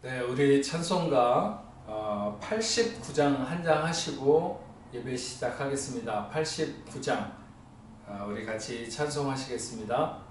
네, 우리 찬송가 89장 한 장 하시고 예배 시작하겠습니다. 89장 우리 같이 찬송하시겠습니다.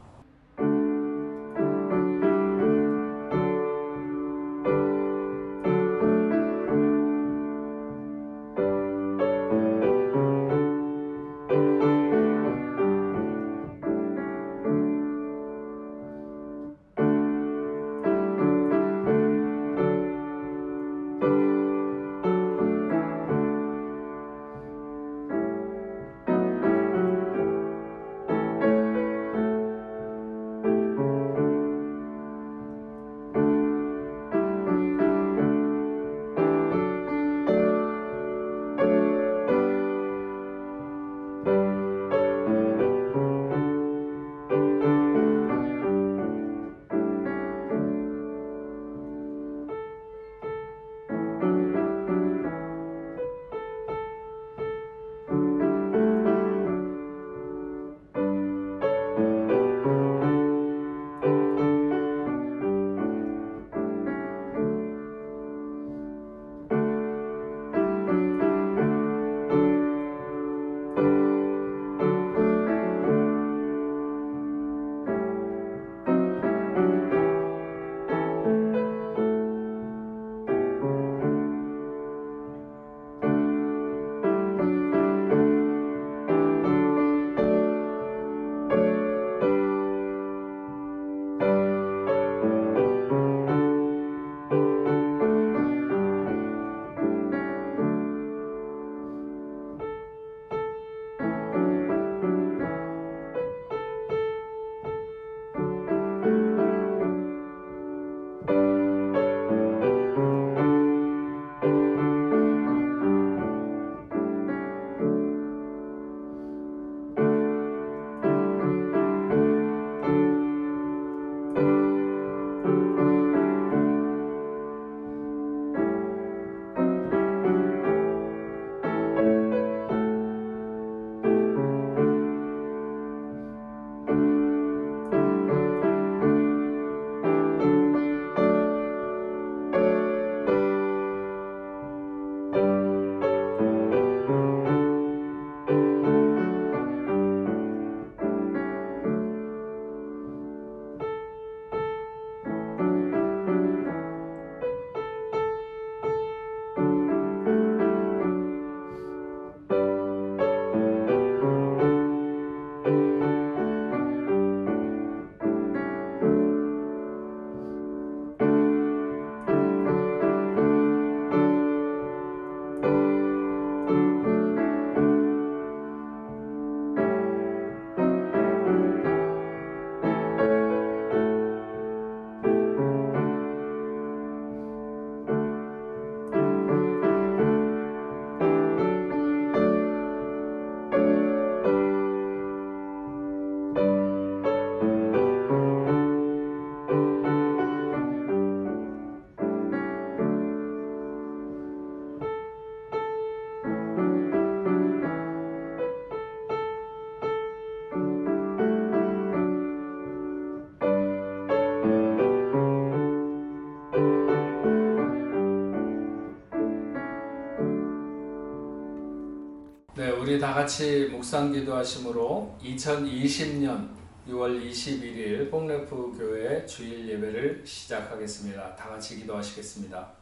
네, 우리 다 같이 묵상 기도하심으로 2020년 6월 21일 뽕레프 교회 주일 예배를 시작하겠습니다. 다 같이 기도하시겠습니다.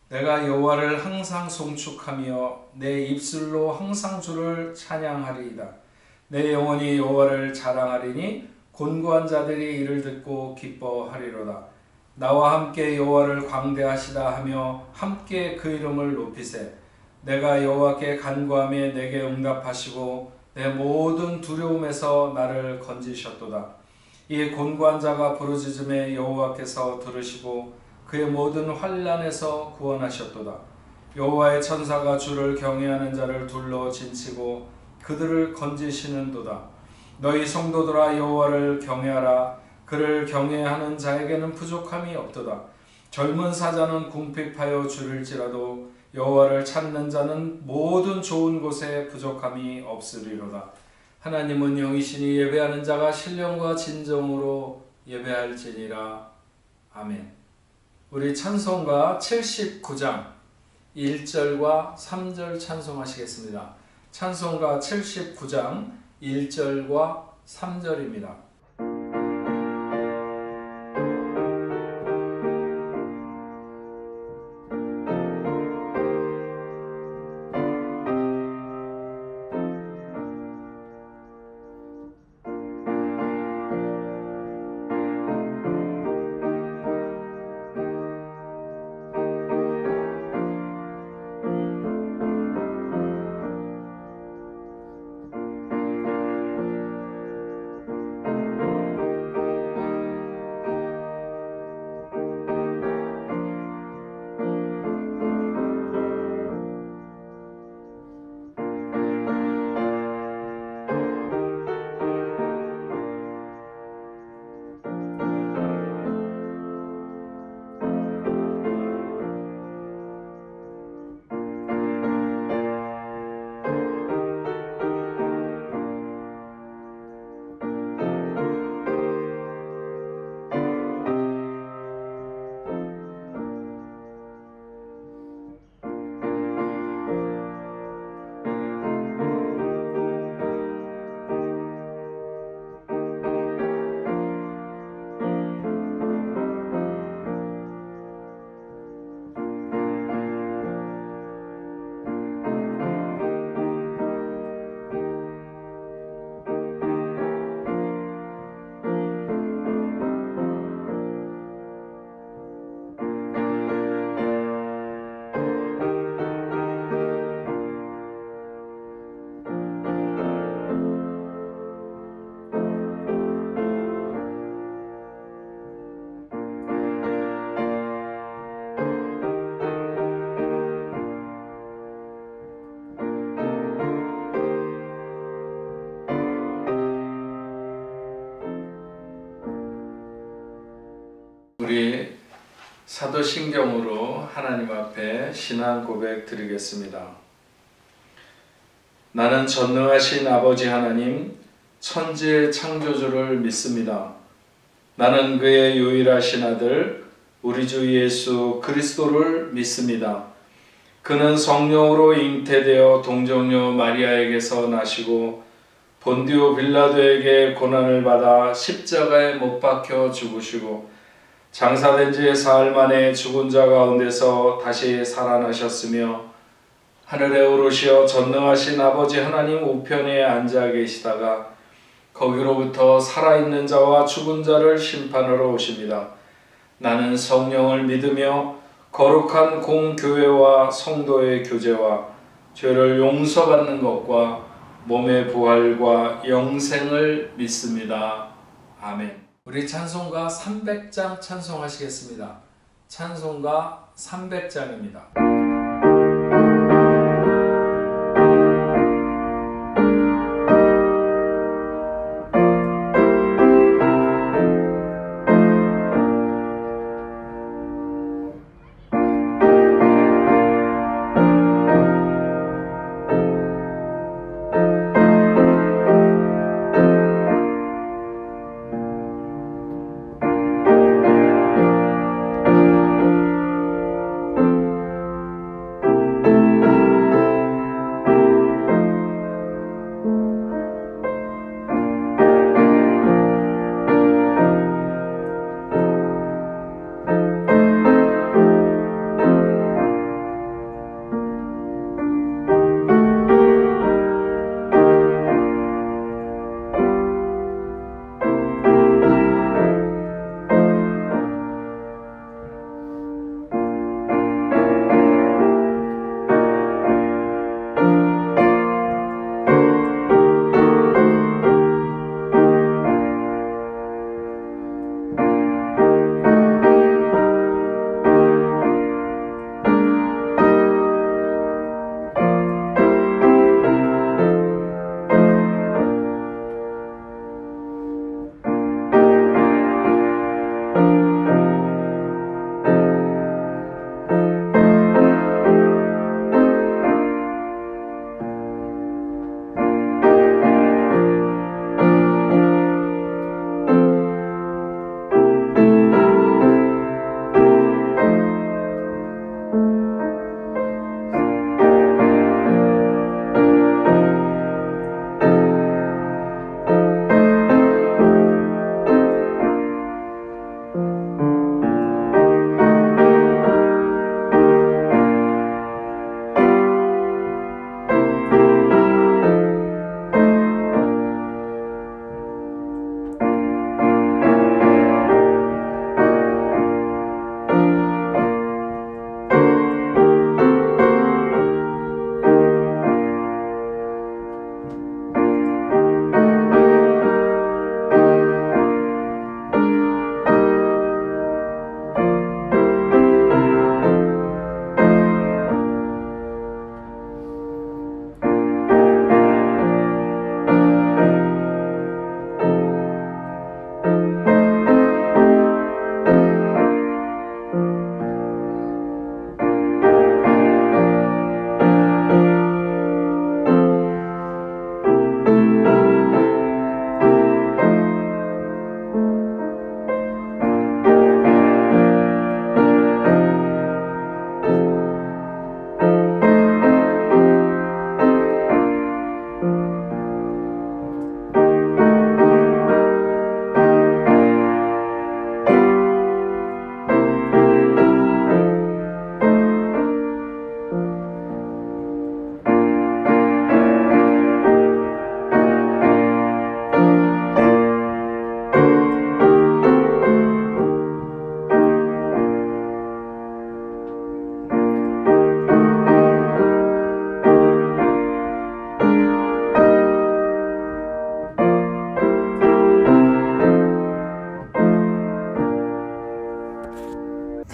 내가 여호와를 항상 송축하며 내 입술로 항상 주를 찬양하리이다. 내 영혼이 여호와를 자랑하리니 곤고한 자들이 이를 듣고 기뻐하리로다. 나와 함께 여호와를 광대하시다 하며 함께 그 이름을 높이세. 내가 여호와께 간구하며 내게 응답하시고 내 모든 두려움에서 나를 건지셨도다. 이 곤고한 자가 부르짖음에 여호와께서 들으시고 그의 모든 환난에서 구원하셨도다. 여호와의 천사가 주를 경외하는 자를 둘러 진치고 그들을 건지시는도다. 너희 성도들아 여호와를 경외하라. 그를 경외하는 자에게는 부족함이 없도다. 젊은 사자는 궁핍하여 줄일지라도 여호와를 찾는 자는 모든 좋은 곳에 부족함이 없으리로다. 하나님은 영이시니 예배하는 자가 신령과 진정으로 예배할지니라. 아멘. 우리 찬송가 79장 1절과 3절 찬송하시겠습니다. 찬송가 79장 1절과 3절입니다. 우리 사도신경으로 하나님 앞에 신앙 고백 드리겠습니다. 나는 전능하신 아버지 하나님, 천지의 창조주를 믿습니다. 나는 그의 유일하신 아들, 우리 주 예수 그리스도를 믿습니다. 그는 성령으로 잉태되어 동정녀 마리아에게서 나시고 본디오 빌라도에게 고난을 받아 십자가에 못 박혀 죽으시고 장사된 지 사흘 만에 죽은 자 가운데서 다시 살아나셨으며 하늘에 오르시어 전능하신 아버지 하나님 우편에 앉아 계시다가 거기로부터 살아있는 자와 죽은 자를 심판하러 오십니다. 나는 성령을 믿으며 거룩한 공교회와 성도의 교제와 죄를 용서받는 것과 몸의 부활과 영생을 믿습니다. 아멘. 우리 찬송가 300장 찬송하시겠습니다. 찬송가 300장입니다.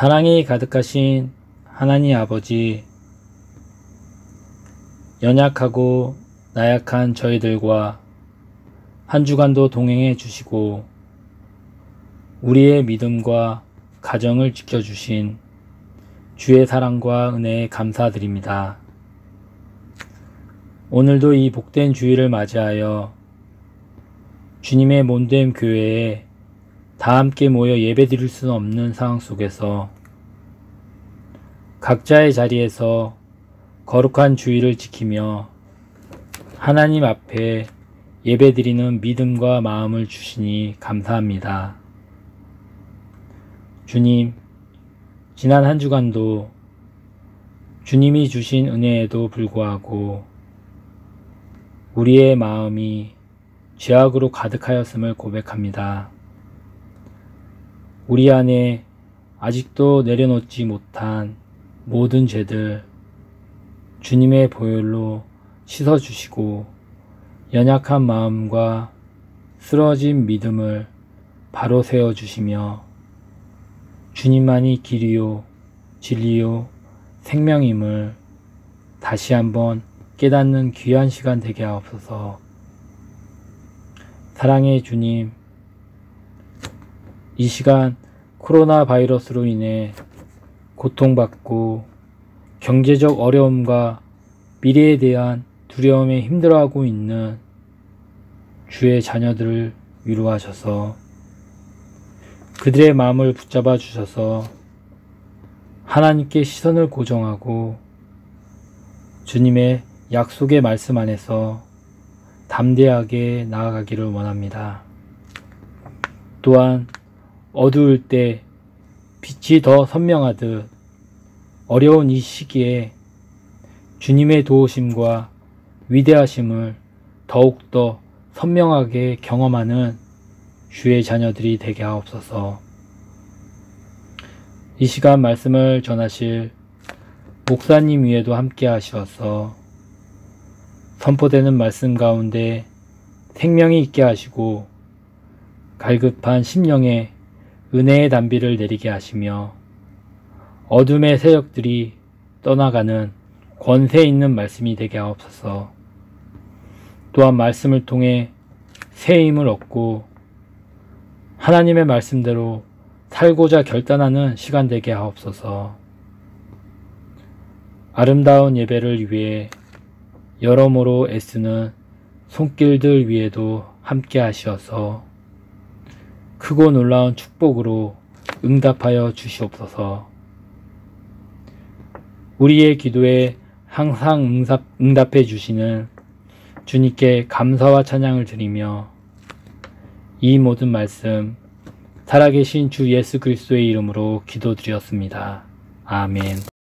사랑이 가득하신 하나님 아버지, 연약하고 나약한 저희들과 한 주간도 동행해 주시고 우리의 믿음과 가정을 지켜주신 주의 사랑과 은혜에 감사드립니다. 오늘도 이 복된 주일을 맞이하여 주님의 몸된 교회에 다 함께 모여 예배드릴 수는 없는 상황 속에서 각자의 자리에서 거룩한 주일을 지키며 하나님 앞에 예배드리는 믿음과 마음을 주시니 감사합니다. 주님, 지난 한 주간도 주님이 주신 은혜에도 불구하고 우리의 마음이 죄악으로 가득하였음을 고백합니다. 우리 안에 아직도 내려놓지 못한 모든 죄들 주님의 보혈로 씻어주시고 연약한 마음과 쓰러진 믿음을 바로 세워주시며 주님만이 길이요 진리요 생명임을 다시 한번 깨닫는 귀한 시간 되게 하옵소서. 사랑의 주님, 이 시간 코로나 바이러스로 인해 고통받고 경제적 어려움과 미래에 대한 두려움에 힘들어하고 있는 주의 자녀들을 위로하셔서 그들의 마음을 붙잡아 주셔서 하나님께 시선을 고정하고 주님의 약속의 말씀 안에서 담대하게 나아가기를 원합니다. 또한 어두울 때 빛이 더 선명하듯 어려운 이 시기에 주님의 도우심과 위대하심을 더욱더 선명하게 경험하는 주의 자녀들이 되게 하옵소서. 이 시간 말씀을 전하실 목사님 위에도 함께 하시어서 선포되는 말씀 가운데 생명이 있게 하시고 갈급한 심령에 은혜의 단비를 내리게 하시며 어둠의 세력들이 떠나가는 권세 있는 말씀이 되게 하옵소서. 또한 말씀을 통해 새 힘을 얻고 하나님의 말씀대로 살고자 결단하는 시간 되게 하옵소서. 아름다운 예배를 위해 여러모로 애쓰는 손길들 위에도 함께 하시어서 크고 놀라운 축복으로 응답하여 주시옵소서. 우리의 기도에 항상 응답해 주시는 주님께 감사와 찬양을 드리며 이 모든 말씀 살아계신 주 예수 그리스도의 이름으로 기도드렸습니다. 아멘.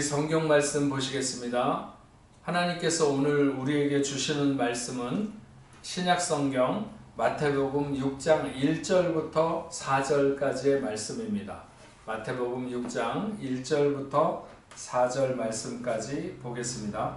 성경 말씀 보시겠습니다. 하나님께서 오늘 우리에게 주시는 말씀은 신약 성경 마태복음 6장 1절부터 4절까지의 말씀입니다. 마태복음 6장 1절부터 4절 말씀까지 보겠습니다.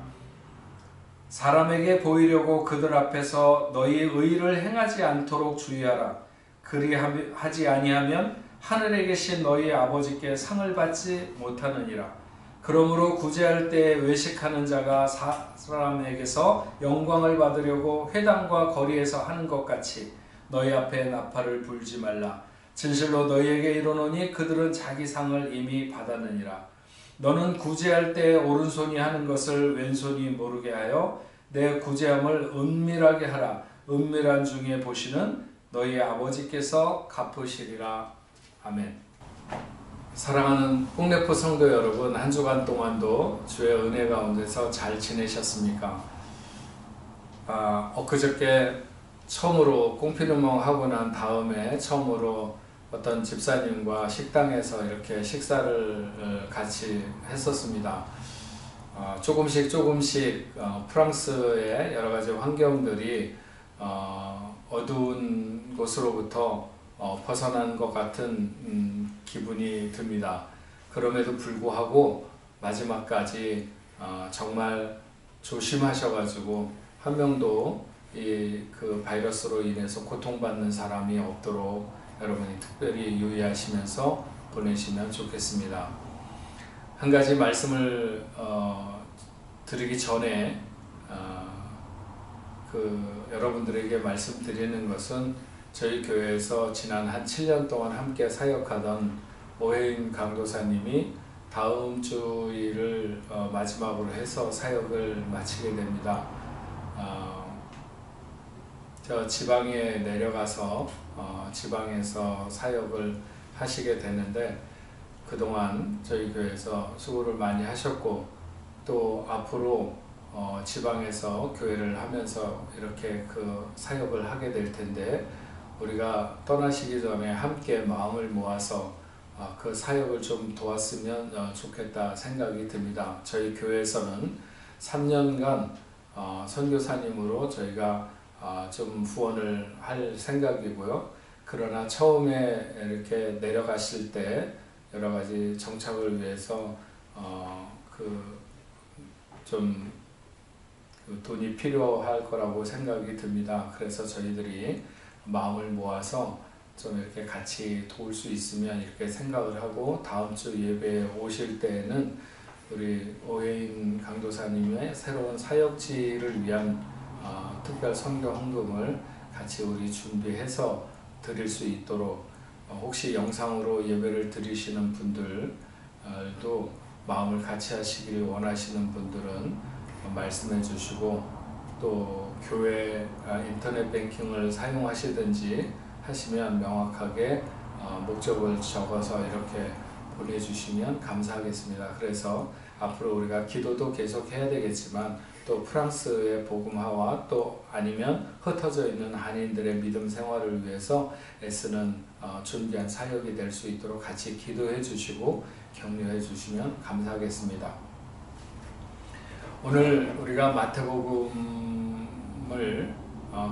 사람에게 보이려고 그들 앞에서 너희의 의를 행하지 않도록 주의하라. 그리하지 아니하면 하늘에 계신 너희 아버지께 상을 받지 못하느니라. 그러므로 구제할 때 외식하는 자가 사람에게서 영광을 받으려고 회당과 거리에서 하는 것 같이 너희 앞에 나팔을 불지 말라. 진실로 너희에게 이르노니 그들은 자기 상을 이미 받았느니라. 너는 구제할 때 오른손이 하는 것을 왼손이 모르게 하여 내 구제함을 은밀하게 하라. 은밀한 중에 보시는 너희 아버지께서 갚으시리라. 아멘. 사랑하는 뽕래포 성도 여러분, 한 주간 동안도 주의 은혜 가운데서 잘 지내셨습니까? 엊그저께 처음으로 꽁피누멍 하고 난 다음에 처음으로 어떤 집사님과 식당에서 이렇게 식사를 같이 했었습니다. 조금씩 프랑스의 여러 가지 환경들이 어두운 곳으로부터 벗어난 것 같은 기분이 듭니다. 그럼에도 불구하고 마지막까지 정말 조심하셔가지고 한 명도 그 바이러스로 인해서 고통받는 사람이 없도록 여러분이 특별히 유의하시면서 보내시면 좋겠습니다. 한 가지 말씀을 드리기 전에 여러분들에게 말씀드리는 것은 저희 교회에서 지난 한 7년 동안 함께 사역하던 오해인 강도사님이 다음 주일을 마지막으로 해서 사역을 마치게 됩니다. 저 지방에 내려가서 지방에서 사역을 하시게 되는데 그동안 저희 교회에서 수고를 많이 하셨고 또 앞으로 지방에서 교회를 하면서 이렇게 그 사역을 하게 될 텐데 우리가 떠나시기 전에 함께 마음을 모아서 그 사역을 좀 도왔으면 좋겠다 생각이 듭니다. 저희 교회에서는 3년간 선교사님으로 저희가 좀 후원을 할 생각이고요. 그러나 처음에 이렇게 내려가실 때 여러 가지 정착을 위해서 좀 돈이 필요할 거라고 생각이 듭니다. 그래서 저희들이 마음을 모아서 좀 이렇게 같이 도울 수 있으면 이렇게 생각을 하고 다음 주 예배에 오실 때에는 우리 오해인 강도사님의 새로운 사역지를 위한 특별 선교 헌금을 같이 우리 준비해서 드릴 수 있도록 혹시 영상으로 예배를 드리시는 분들도 마음을 같이 하시길 원하시는 분들은 말씀해 주시고 또 교회 인터넷 뱅킹을 사용하시든지 하시면 명확하게 목적을 적어서 이렇게 보내주시면 감사하겠습니다. 그래서 앞으로 우리가 기도도 계속 해야 되겠지만 또 프랑스의 복음화와 또 아니면 흩어져 있는 한인들의 믿음 생활을 위해서 애쓰는 준비한 사역이 될 수 있도록 같이 기도해 주시고 격려해 주시면 감사하겠습니다. 오늘 우리가 마태복음을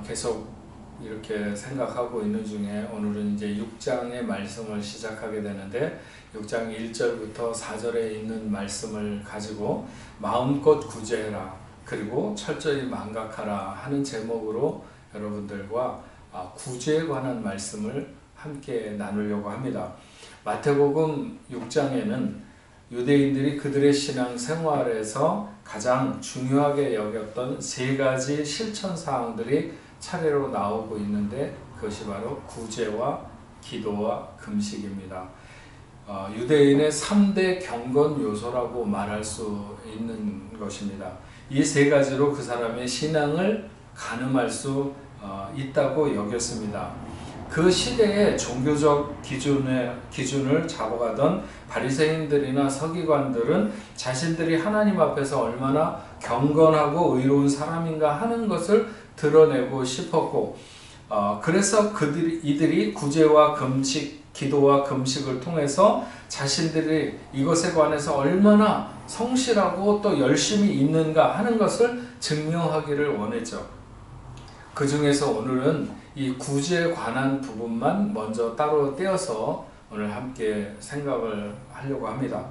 계속 이렇게 생각하고 있는 중에 오늘은 이제 6장의 말씀을 시작하게 되는데 6장 1절부터 4절에 있는 말씀을 가지고 마음껏 구제해라 그리고 철저히 망각하라 하는 제목으로 여러분들과 구제에 관한 말씀을 함께 나누려고 합니다. 마태복음 6장에는 유대인들이 그들의 신앙 생활에서 가장 중요하게 여겼던 세 가지 실천 사항들이 차례로 나오고 있는데 그것이 바로 구제와 기도와 금식입니다. 유대인의 3대 경건 요소라고 말할 수 있는 것입니다. 이 세 가지로 그 사람의 신앙을 가늠할 수 있다고 여겼습니다. 그 시대의 종교적 기준을 잡아가던 바리새인들이나 서기관들은 자신들이 하나님 앞에서 얼마나 경건하고 의로운 사람인가 하는 것을 드러내고 싶었고 그래서 이들이 구제와 금식, 기도와 금식을 통해서 자신들이 이것에 관해서 얼마나 성실하고 또 열심히 있는가 하는 것을 증명하기를 원했죠. 그 중에서 오늘은 이 구제에 관한 부분만 먼저 따로 떼어서 오늘 함께 생각을 하려고 합니다.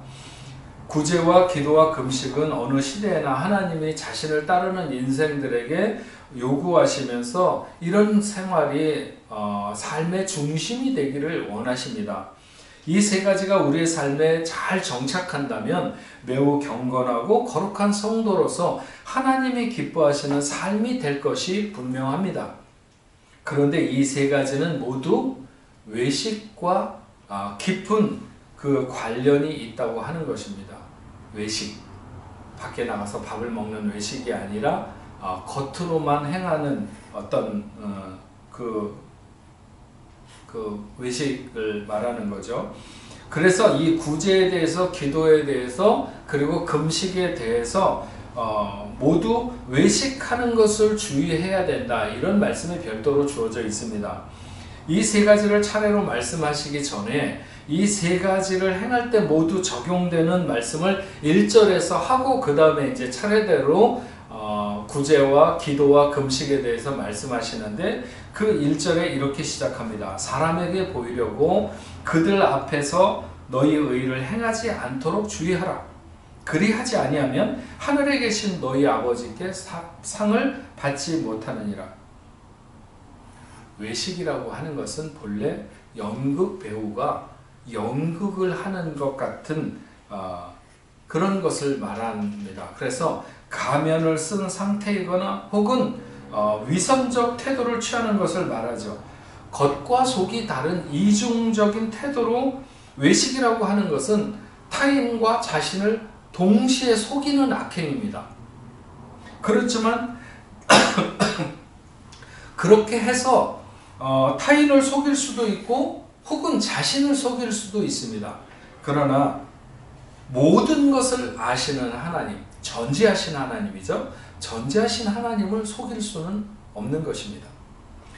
구제와 기도와 금식은 어느 시대에나 하나님이 자신을 따르는 인생들에게 요구하시면서 이런 생활이 삶의 중심이 되기를 원하십니다. 이 세 가지가 우리의 삶에 잘 정착한다면 매우 경건하고 거룩한 성도로서 하나님이 기뻐하시는 삶이 될 것이 분명합니다. 그런데 이 세 가지는 모두 외식과 깊은 그 관련이 있다고 하는 것입니다. 외식, 밖에 나가서 밥을 먹는 외식이 아니라 겉으로만 행하는 어떤 그 외식을 말하는 거죠. 그래서 이 구제에 대해서, 기도에 대해서, 그리고 금식에 대해서 모두 외식하는 것을 주의해야 된다, 이런 말씀이 별도로 주어져 있습니다. 이 세 가지를 차례로 말씀하시기 전에 이 세 가지를 행할 때 모두 적용되는 말씀을 1절에서 하고 그 다음에 이제 차례대로 구제와 기도와 금식에 대해서 말씀하시는데 그 1절에 이렇게 시작합니다. 사람에게 보이려고 그들 앞에서 너희 의를 행하지 않도록 주의하라. 그리하지 아니하면 하늘에 계신 너희 아버지께 상을 받지 못하느니라. 외식이라고 하는 것은 본래 연극 배우가 연극을 하는 것 같은 그런 것을 말합니다. 그래서 가면을 쓴 상태이거나 혹은 위선적 태도를 취하는 것을 말하죠. 겉과 속이 다른 이중적인 태도로 외식이라고 하는 것은 타인과 자신을 동시에 속이는 악행입니다. 그렇지만 그렇게 해서 타인을 속일 수도 있고 혹은 자신을 속일 수도 있습니다. 그러나 모든 것을 아시는 하나님, 전지하신 하나님이죠. 전지하신 하나님을 속일 수는 없는 것입니다.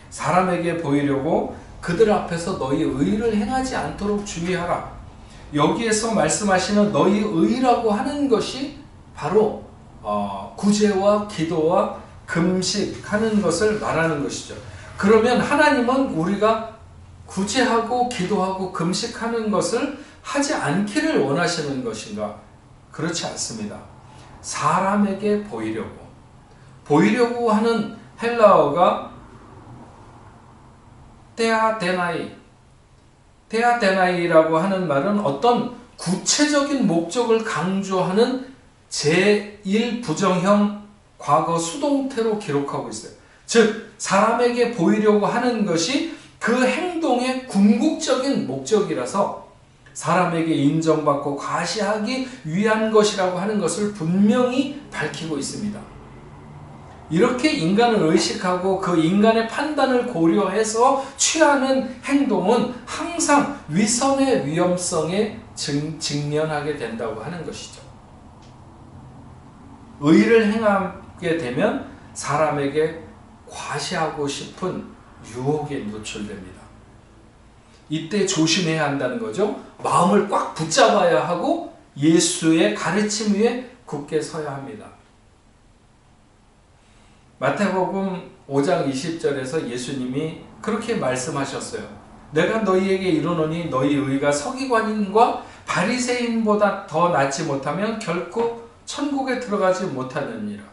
사람에게 보이려고 그들 앞에서 너희 의를 행하지 않도록 주의하라. 여기에서 말씀하시는 너희 의라고 하는 것이 바로 구제와 기도와 금식하는 것을 말하는 것이죠. 그러면 하나님은 우리가 구제하고 기도하고 금식하는 것을 하지 않기를 원하시는 것인가? 그렇지 않습니다. 사람에게 보이려고 하는 헬라어가 테아데나이라고 하는 말은 어떤 구체적인 목적을 강조하는 제1부정형 과거 수동태로 기록하고 있어요. 즉 사람에게 보이려고 하는 것이 그 행동의 궁극적인 목적이라서 사람에게 인정받고 과시하기 위한 것이라고 하는 것을 분명히 밝히고 있습니다. 이렇게 인간을 의식하고 그 인간의 판단을 고려해서 취하는 행동은 항상 위선의 위험성에 직면하게 된다고 하는 것이죠. 의를 행하게 되면 사람에게 과시하고 싶은 유혹에 노출됩니다. 이때 조심해야 한다는 거죠. 마음을 꽉 붙잡아야 하고 예수의 가르침 위에 굳게 서야 합니다. 마태복음 5장 20절에서 예수님이 그렇게 말씀하셨어요. 내가 너희에게 이르노니 너희 의가 서기관인과 바리새인보다 더 낫지 못하면 결코 천국에 들어가지 못하느니라.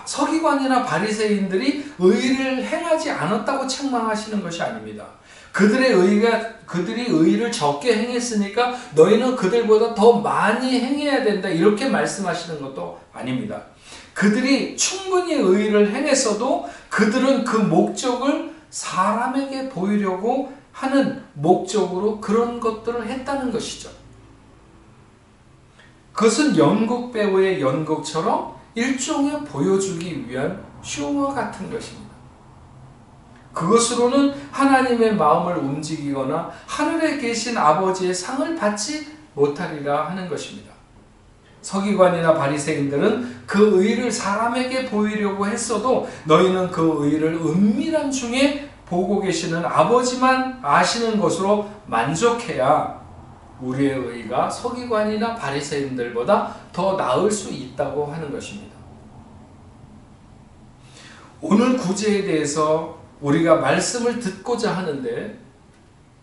서기관이나 바리새인들이 의를 행하지 않았다고 책망하시는 것이 아닙니다. 그들이 의를 적게 행했으니까 너희는 그들보다 더 많이 행해야 된다, 이렇게 말씀하시는 것도 아닙니다. 그들이 충분히 의를 행했어도 그들은 그 목적을 사람에게 보이려고 하는 목적으로 그런 것들을 했다는 것이죠. 그것은 연극 배우의 연극처럼 일종의 보여주기 위한 쇼와 같은 것입니다. 그것으로는 하나님의 마음을 움직이거나 하늘에 계신 아버지의 상을 받지 못하리라 하는 것입니다. 서기관이나 바리새인들은 그 의를 사람에게 보이려고 했어도 너희는 그 의를 은밀한 중에 보고 계시는 아버지만 아시는 것으로 만족해야 우리의 의가 서기관이나 바리새인들보다 더 나을 수 있다고 하는 것입니다. 오늘 구제에 대해서 우리가 말씀을 듣고자 하는데,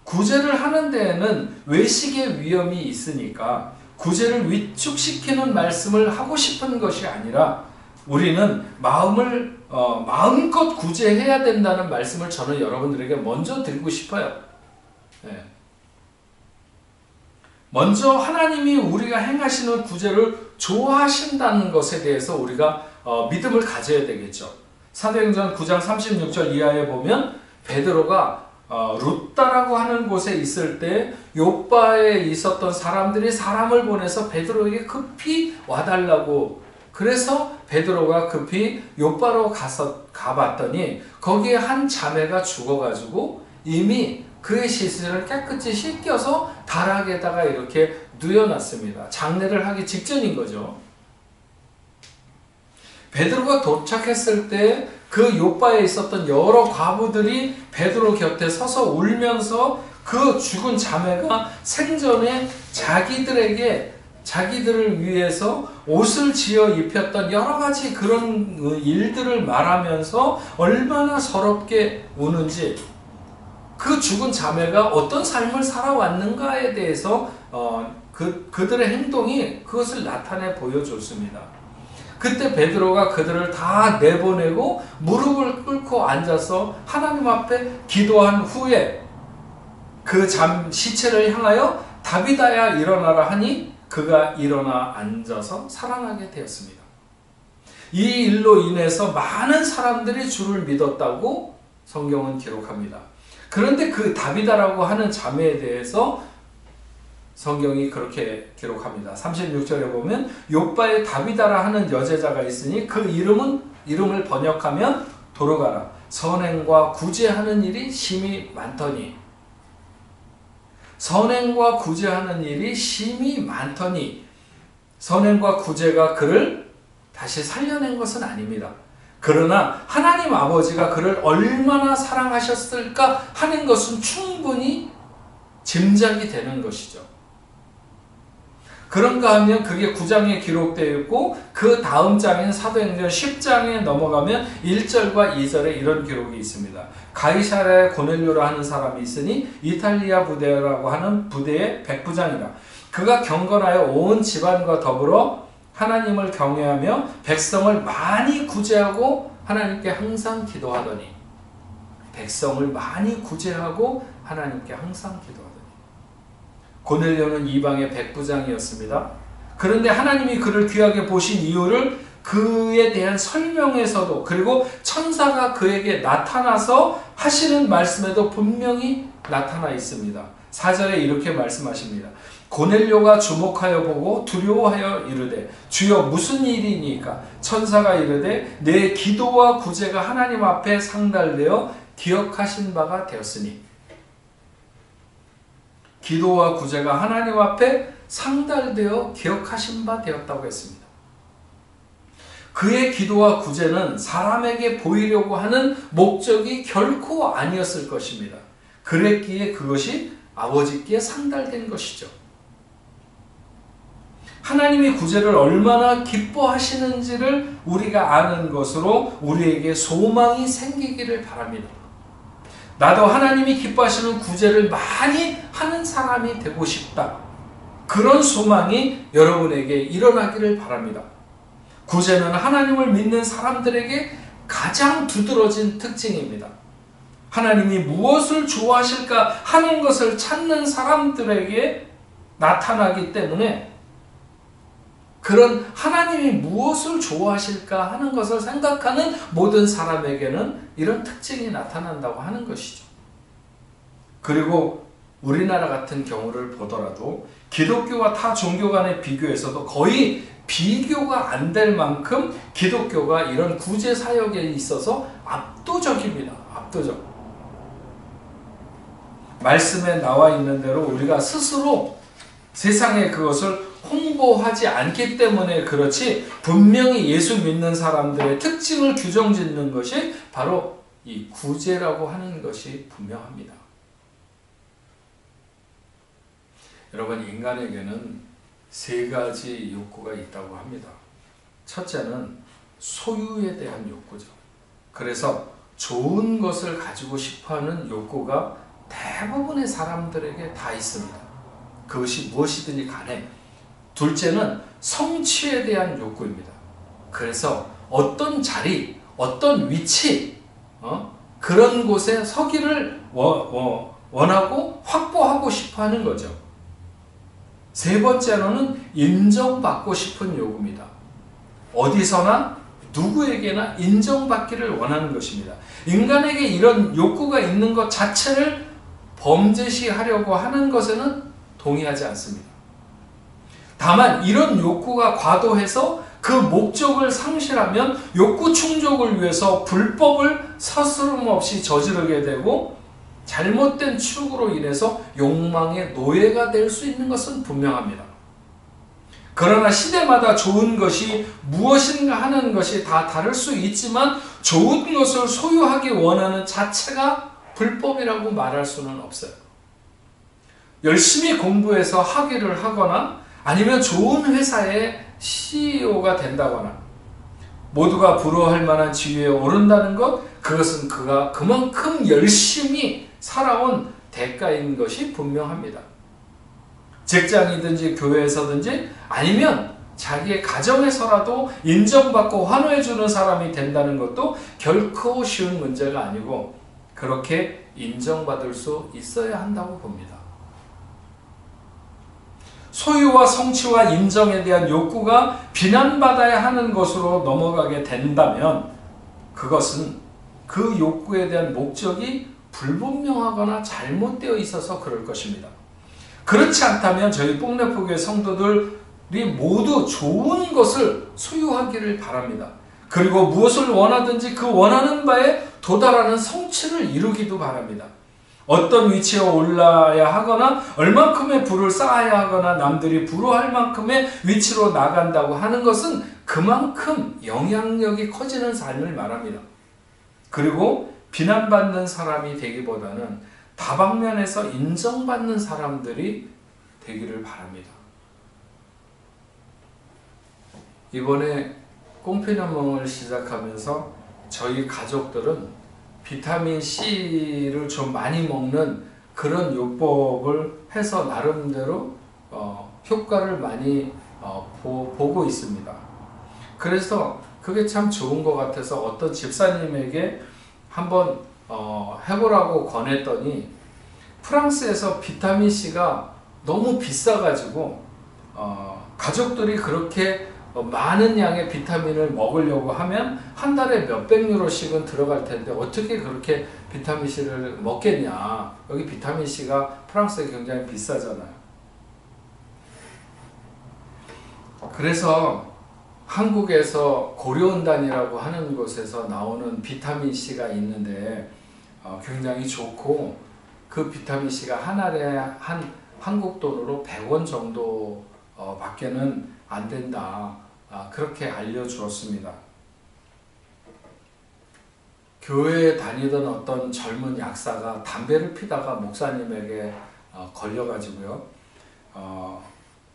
구제를 하는 데에는 외식의 위험이 있으니까 구제를 위축시키는 말씀을 하고 싶은 것이 아니라 우리는 마음껏 구제해야 된다는 말씀을 저는 여러분들에게 먼저 드리고 싶어요. 네. 먼저 하나님이 우리가 행하시는 구제를 좋아하신다는 것에 대해서 우리가 믿음을 가져야 되겠죠. 사도행전 9장 36절 이하에 보면 베드로가 룻다라고 하는 곳에 있을 때 요빠에 있었던 사람들이 사람을 보내서 베드로에게 급히 와달라고, 그래서 베드로가 급히 요빠로 가봤더니 거기에 한 자매가 죽어가지고 이미 그의 시신을 깨끗이 씻겨서 다락에다가 이렇게 누워놨습니다. 장례를 하기 직전인 거죠. 베드로가 도착했을 때 그 요빠에 있었던 여러 과부들이 베드로 곁에 서서 울면서 그 죽은 자매가 생전에 자기들을 위해서 옷을 지어 입혔던 여러 가지 그런 일들을 말하면서 얼마나 서럽게 우는지, 그 죽은 자매가 어떤 삶을 살아왔는가에 대해서 그들의 행동이 그것을 나타내 보여줬습니다. 그때 베드로가 그들을 다 내보내고 무릎을 꿇고 앉아서 하나님 앞에 기도한 후에 그 시체를 향하여 다비다야 일어나라 하니 그가 일어나 앉아서 살아나게 되었습니다. 이 일로 인해서 많은 사람들이 주를 믿었다고 성경은 기록합니다. 그런데 그 다비다라고 하는 자매에 대해서 성경이 그렇게 기록합니다. 36절에 보면 요빠에 다비다라 하는 여제자가 있으니 그 이름을 번역하면 도로가라. 선행과 구제하는 일이 심히 많더니. 선행과 구제하는 일이 심히 많더니. 선행과 구제가 그를 다시 살려낸 것은 아닙니다. 그러나 하나님 아버지가 그를 얼마나 사랑하셨을까 하는 것은 충분히 짐작이 되는 것이죠. 그런가 하면 그게 9장에 기록되어 있고 그 다음 장인 사도행전 10장에 넘어가면 1절과 2절에 이런 기록이 있습니다. 가이사랴에 고넬료라 하는 사람이 있으니 이탈리아 부대라고 하는 부대의 백부장이라. 그가 경건하여 온 집안과 더불어 하나님을 경외하며 백성을 많이 구제하고 하나님께 항상 기도하더니. 백성을 많이 구제하고 하나님께 항상 기도하더니. 고넬료는 이방의 백부장이었습니다. 그런데 하나님이 그를 귀하게 보신 이유를 그에 대한 설명에서도, 그리고 천사가 그에게 나타나서 하시는 말씀에도 분명히 나타나 있습니다. 4절에 이렇게 말씀하십니다. 고넬료가 주목하여 보고 두려워하여 이르되 주여 무슨 일이니까? 천사가 이르되 내 기도와 구제가 하나님 앞에 상달되어 기억하신 바가 되었으니. 기도와 구제가 하나님 앞에 상달되어 기억하신 바 되었다고 했습니다. 그의 기도와 구제는 사람에게 보이려고 하는 목적이 결코 아니었을 것입니다. 그랬기에 그것이 아버지께 상달된 것이죠. 하나님이 구제를 얼마나 기뻐하시는지를 우리가 아는 것으로 우리에게 소망이 생기기를 바랍니다. 나도 하나님이 기뻐하시는 구제를 많이 하는 사람이 되고 싶다. 그런 소망이 여러분에게 일어나기를 바랍니다. 구제는 하나님을 믿는 사람들에게 가장 두드러진 특징입니다. 하나님이 무엇을 좋아하실까 하는 것을 찾는 사람들에게 나타나기 때문에, 그런 하나님이 무엇을 좋아하실까 하는 것을 생각하는 모든 사람에게는 이런 특징이 나타난다고 하는 것이죠. 그리고 우리나라 같은 경우를 보더라도 기독교와 타 종교 간의 비교에서도 거의 비교가 안 될 만큼 기독교가 이런 구제 사역에 있어서 압도적입니다. 압도적. 말씀에 나와 있는 대로 우리가 스스로 세상에 그것을 홍보하지 않기 때문에 그렇지, 분명히 예수 믿는 사람들의 특징을 규정짓는 것이 바로 이 구제라고 하는 것이 분명합니다. 여러분, 인간에게는 세 가지 욕구가 있다고 합니다. 첫째는 소유에 대한 욕구죠. 그래서 좋은 것을 가지고 싶어하는 욕구가 대부분의 사람들에게 다 있습니다. 그것이 무엇이든지 간에. 둘째는 성취에 대한 욕구입니다. 그래서 어떤 자리, 어떤 위치, 그런 곳에 서기를 원하고 확보하고 싶어하는 거죠. 세 번째로는 인정받고 싶은 욕구입니다. 어디서나 누구에게나 인정받기를 원하는 것입니다. 인간에게 이런 욕구가 있는 것 자체를 범죄시하려고 하는 것에는 동의하지 않습니다. 다만 이런 욕구가 과도해서 그 목적을 상실하면 욕구 충족을 위해서 불법을 서스름없이 저지르게 되고 잘못된 추구로 인해서 욕망의 노예가 될 수 있는 것은 분명합니다. 그러나 시대마다 좋은 것이 무엇인가 하는 것이 다 다를 수 있지만 좋은 것을 소유하기 원하는 자체가 불법이라고 말할 수는 없어요. 열심히 공부해서 학위를 하거나 아니면 좋은 회사의 CEO가 된다거나 모두가 부러워할 만한 지위에 오른다는 것, 그것은 그가 그만큼 열심히 살아온 대가인 것이 분명합니다. 직장이든지 교회에서든지 아니면 자기의 가정에서라도 인정받고 환호해주는 사람이 된다는 것도 결코 쉬운 문제가 아니고 그렇게 인정받을 수 있어야 한다고 봅니다. 소유와 성취와 인정에 대한 욕구가 비난받아야 하는 것으로 넘어가게 된다면 그것은 그 욕구에 대한 목적이 불분명하거나 잘못되어 있어서 그럴 것입니다. 그렇지 않다면 저희 뽕래포교회 성도들이 모두 좋은 것을 소유하기를 바랍니다. 그리고 무엇을 원하든지 그 원하는 바에 도달하는 성취를 이루기도 바랍니다. 어떤 위치에 올라야 하거나 얼만큼의 부를 쌓아야 하거나 남들이 부러워할 만큼의 위치로 나간다고 하는 것은 그만큼 영향력이 커지는 삶을 말합니다. 그리고 비난받는 사람이 되기보다는 다방면에서 인정받는 사람들이 되기를 바랍니다. 이번에 꽁피는 멍을 시작하면서 저희 가족들은 비타민C를 좀 많이 먹는 그런 요법을 해서 나름대로 효과를 많이 보고 있습니다. 그래서 그게 참 좋은 것 같아서 어떤 집사님에게 한번 해보라고 권했더니 프랑스에서 비타민C가 너무 비싸가지고 가족들이 그렇게 많은 양의 비타민을 먹으려고 하면 한 달에 몇백 유로씩은 들어갈 텐데 어떻게 그렇게 비타민C를 먹겠냐. 여기 비타민C가 프랑스에 굉장히 비싸잖아요. 그래서 한국에서 고려은단이라고 하는 곳에서 나오는 비타민C가 있는데 굉장히 좋고 그 비타민C가 한 알에 한국 돈으로 100원 정도 밖에는 안 된다. 그렇게 알려주었습니다. 교회에 다니던 어떤 젊은 약사가 담배를 피다가 목사님에게 걸려가지고요.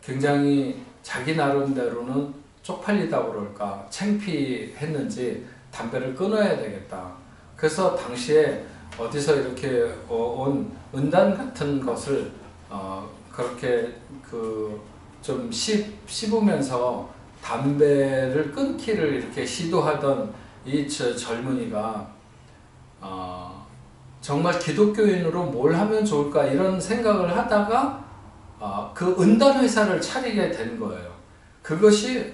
굉장히 자기 나름대로는 쪽팔리다고 그럴까 창피했는지 담배를 끊어야 되겠다. 그래서 당시에 어디서 이렇게 온 은단 같은 것을 그렇게 좀 씹으면서 담배를 끊기를 이렇게 시도하던 이 젊은이가 정말 기독교인으로 뭘 하면 좋을까 이런 생각을 하다가 그 은단 회사를 차리게 된 거예요. 그것이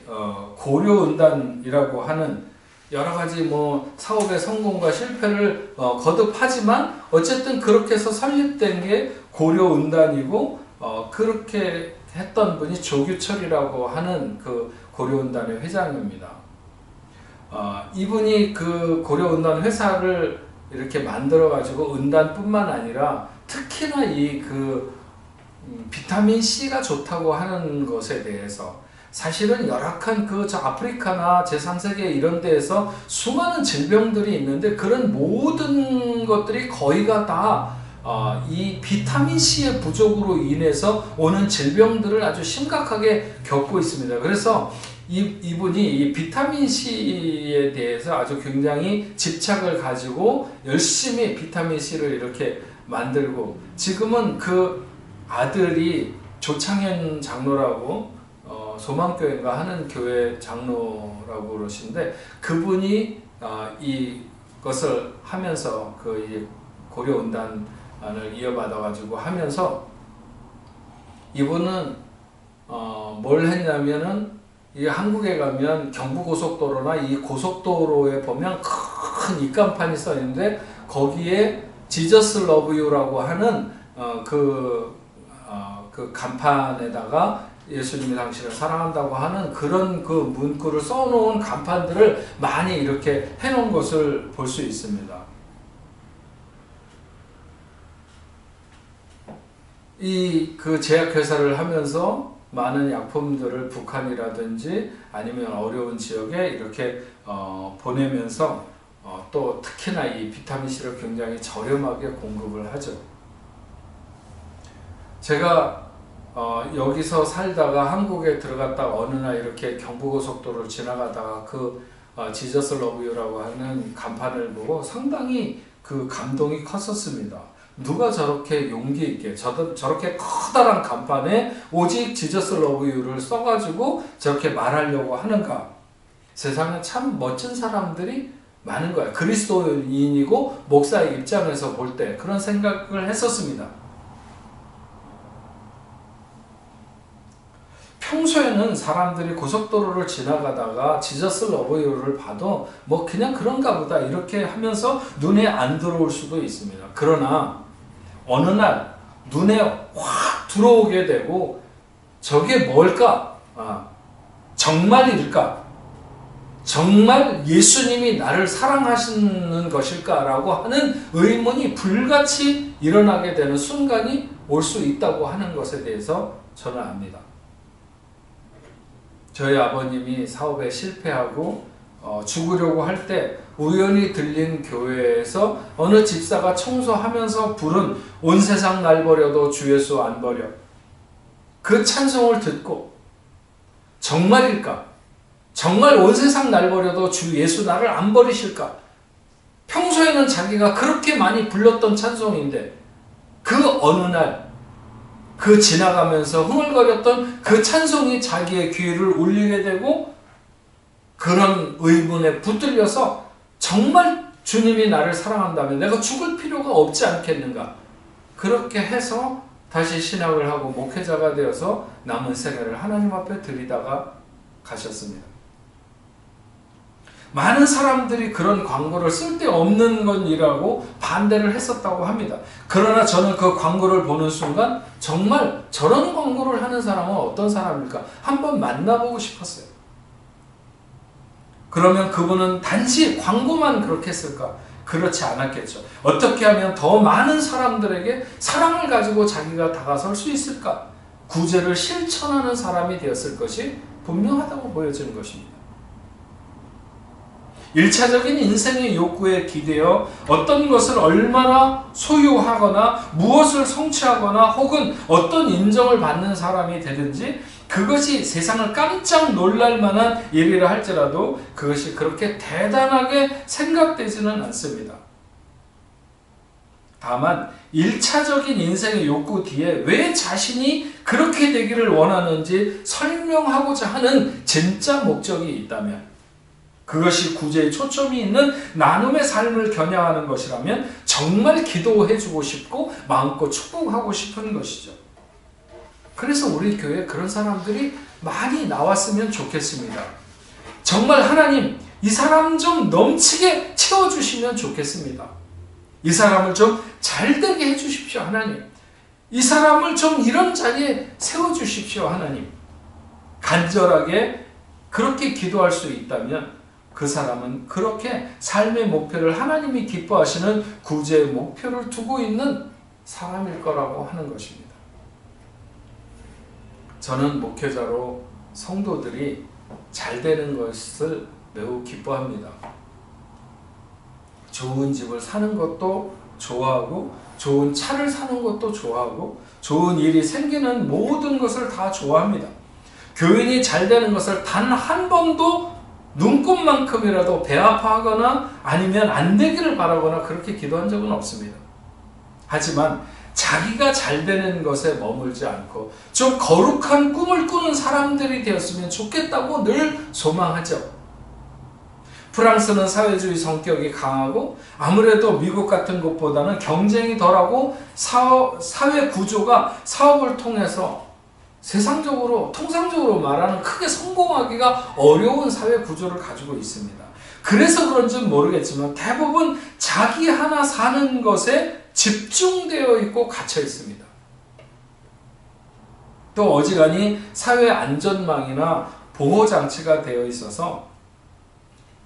고려은단이라고 하는 여러 가지 사업의 성공과 실패를 거듭하지만 어쨌든 그렇게 해서 설립된 게 고려은단이고 그렇게 했던 분이 조규철이라고 하는 그 고려은단의 회장입니다. 이분이 그 고려은단 회사를 이렇게 만들어 가지고 은단뿐만 아니라 특히나 이 비타민 C가 좋다고 하는 것에 대해서 사실은 열악한 저 아프리카나 제3세계 이런 데에서 수많은 질병들이 있는데 그런 모든 것들이 거의가 다 이 비타민C의 부족으로 인해서 오는 질병들을 아주 심각하게 겪고 있습니다. 그래서 이분이 이 비타민C에 대해서 아주 굉장히 집착을 가지고 열심히 비타민C를 이렇게 만들고, 지금은 그 아들이 조창현 장로라고 소망교회인가 하는 교회 장로라고 그러시는데, 그분이 이것을 하면서 그 고려온단을 이어받아 가지고 하면서 이분은 뭘 했냐면은, 이 한국에 가면 경부고속도로나 이 고속도로에 보면 큰 입간판이 써 있는데, 거기에 지저스 러브 유라고 하는 그 간판에다가 예수님이 당신을 사랑한다고 하는 그런 그 문구를 써놓은 간판들을 많이 이렇게 해놓은 것을 볼 수 있습니다. 그 제약회사를 하면서 많은 약품들을 북한이라든지 아니면 어려운 지역에 이렇게 보내면서 또 특히나 이 비타민C를 굉장히 저렴하게 공급을 하죠. 제가 여기서 살다가 한국에 들어갔다가 어느 날 이렇게 경부고속도로를 지나가다가 그 지저스 러브 유라고 하는 간판을 보고 상당히 그 감동이 컸었습니다. 누가 저렇게 용기 있게 저렇게 커다란 간판에 오직 지저스 러브 유를 써가지고 저렇게 말하려고 하는가. 세상에 참 멋진 사람들이 많은 거야. 그리스도인이고 목사의 입장에서 볼 때 그런 생각을 했었습니다. 평소에는 사람들이 고속도로를 지나가다가 지저스 러브 유를 봐도 뭐 그냥 그런가 보다 이렇게 하면서 눈에 안 들어올 수도 있습니다. 그러나 어느 날 눈에 확 들어오게 되고, 저게 뭘까? 정말일까? 정말 예수님이 나를 사랑하시는 것일까? 라고 하는 의문이 불같이 일어나게 되는 순간이 올 수 있다고 하는 것에 대해서 저는 압니다. 저희 아버님이 사업에 실패하고 죽으려고 할 때 우연히 들린 교회에서 어느 집사가 청소하면서 부른 온 세상 날 버려도 주 예수 안 버려, 그 찬송을 듣고 정말일까? 정말 온 세상 날 버려도 주 예수 나를 안 버리실까? 평소에는 자기가 그렇게 많이 불렀던 찬송인데 그 어느 날 그 지나가면서 흥얼거렸던 그 찬송이 자기의 귀를 울리게 되고, 그런 의문에 붙들려서 정말 주님이 나를 사랑한다면 내가 죽을 필요가 없지 않겠는가, 그렇게 해서 다시 신학을 하고 목회자가 되어서 남은 생애를 하나님 앞에 드리다가 가셨습니다. 많은 사람들이 그런 광고를 쓸데없는 것이라고 반대를 했었다고 합니다. 그러나 저는 그 광고를 보는 순간 정말 저런 광고를 하는 사람은 어떤 사람일까 한번 만나보고 싶었어요. 그러면 그분은 단지 광고만 그렇게 했을까? 그렇지 않았겠죠. 어떻게 하면 더 많은 사람들에게 사랑을 가지고 자기가 다가설 수 있을까? 구제를 실천하는 사람이 되었을 것이 분명하다고 보여지는 것입니다. 1차적인 인생의 욕구에 기대어 어떤 것을 얼마나 소유하거나 무엇을 성취하거나 혹은 어떤 인정을 받는 사람이 되든지 그것이 세상을 깜짝 놀랄 만한 일이라 할지라도 그것이 그렇게 대단하게 생각되지는 않습니다. 다만 1차적인 인생의 욕구 뒤에 왜 자신이 그렇게 되기를 원하는지 설명하고자 하는 진짜 목적이 있다면, 그것이 구제에 초점이 있는 나눔의 삶을 겨냥하는 것이라면 정말 기도해주고 싶고 마음껏 축복하고 싶은 것이죠. 그래서 우리 교회에 그런 사람들이 많이 나왔으면 좋겠습니다. 정말 하나님, 이 사람 좀 넘치게 채워주시면 좋겠습니다. 이 사람을 좀 잘되게 해주십시오, 하나님. 이 사람을 좀 이런 자리에 세워주십시오, 하나님. 간절하게 그렇게 기도할 수 있다면 그 사람은 그렇게 삶의 목표를 하나님이 기뻐하시는 구제의 목표를 두고 있는 사람일 거라고 하는 것입니다. 저는 목회자로 성도들이 잘 되는 것을 매우 기뻐합니다. 좋은 집을 사는 것도 좋아하고 좋은 차를 사는 것도 좋아하고 좋은 일이 생기는 모든 것을 다 좋아합니다. 교인이 잘 되는 것을 단 한 번도 눈곱만큼이라도 배 아파하거나 아니면 안 되기를 바라거나 그렇게 기도한 적은 없습니다. 하지만 자기가 잘 되는 것에 머물지 않고 좀 거룩한 꿈을 꾸는 사람들이 되었으면 좋겠다고 늘 소망하죠. 프랑스는 사회주의 성격이 강하고 아무래도 미국 같은 곳보다는 경쟁이 덜하고 사회 구조가 사업을 통해서 세상적으로 통상적으로 말하는 크게 성공하기가 어려운 사회 구조를 가지고 있습니다. 그래서 그런지는 모르겠지만 대부분 자기 하나 사는 것에 집중되어 있고 갇혀 있습니다. 또 어지간히 사회 안전망이나 보호장치가 되어 있어서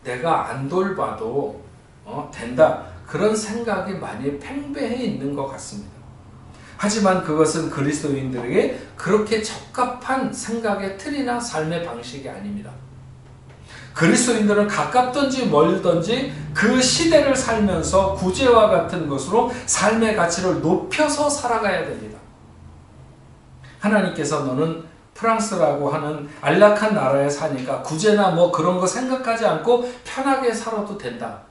내가 안 돌봐도 된다. 그런 생각이 많이 팽배해 있는 것 같습니다. 하지만 그것은 그리스도인들에게 그렇게 적합한 생각의 틀이나 삶의 방식이 아닙니다. 그리스도인들은 가깝든지 멀든지 그 시대를 살면서 구제와 같은 것으로 삶의 가치를 높여서 살아가야 됩니다. 하나님께서 너는 프랑스라고 하는 안락한 나라에 사니까 구제나 뭐 그런 거 생각하지 않고 편하게 살아도 된다.